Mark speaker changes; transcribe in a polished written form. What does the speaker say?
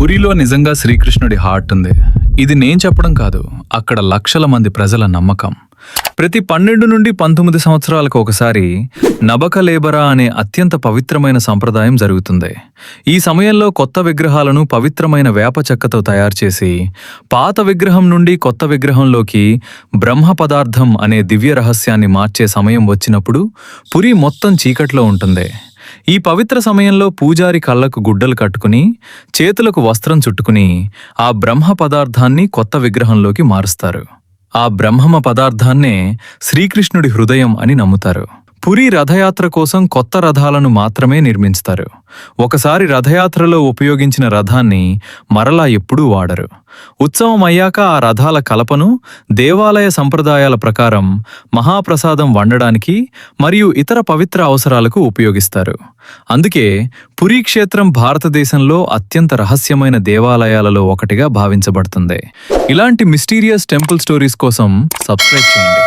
Speaker 1: పురిలో నిజంగా శ్రీకృష్ణుడి హార్ట్ ఉంది. ఇది నేను చెప్పడం కాదు, అక్కడ లక్షల మంది ప్రజల నమ్మకం. ప్రతి 12 నుండి 19 సంవత్సరాలకు ఒకసారి నబకలేబరా అనే అత్యంత పవిత్రమైన సంప్రదాయం జరుగుతుంది. ఈ సమయంలో కొత్త విగ్రహాలను పవిత్రమైన వేప చెక్కతో తయారు చేసి పాత విగ్రహం నుండి కొత్త విగ్రహంలోకి బ్రహ్మ పదార్థం అనే దివ్య రహస్యాన్ని మార్చే సమయం వచ్చినప్పుడు పురి మొత్తం చీకట్లో ఉంటుంది. ఈ పవిత్ర సమయంలో పూజారి కళ్ళకు గుడ్డలు కట్టుకుని చేతులకు వస్త్రం చుట్టుకుని ఆ బ్రహ్మ పదార్థాన్ని కొత్త విగ్రహంలోకి మారుస్తారు. ఆ బ్రహ్మ పదార్థాన్నే శ్రీకృష్ణుడి హృదయం అని నమ్ముతారు. పురి రథయాత్ర కోసం కొత్త రథాలను మాత్రమే నిర్మించుతారు. ఒకసారి రథయాత్రలో ఉపయోగించిన రథాన్ని మరలా ఎప్పుడూ వాడరు. ఉత్సవం అయ్యాక ఆ రథాల కలపను దేవాలయ సంప్రదాయాల ప్రకారం మహాప్రసాదం వండడానికి మరియు ఇతర పవిత్ర అవసరాలకు ఉపయోగిస్తారు. అందుకే పురీ క్షేత్రం భారతదేశంలో అత్యంత రహస్యమైన దేవాలయాలలో ఒకటిగా భావించబడుతుంది. ఇలాంటి మిస్టీరియస్ టెంపుల్ స్టోరీస్ కోసం సబ్స్క్రైబ్ చేయండి.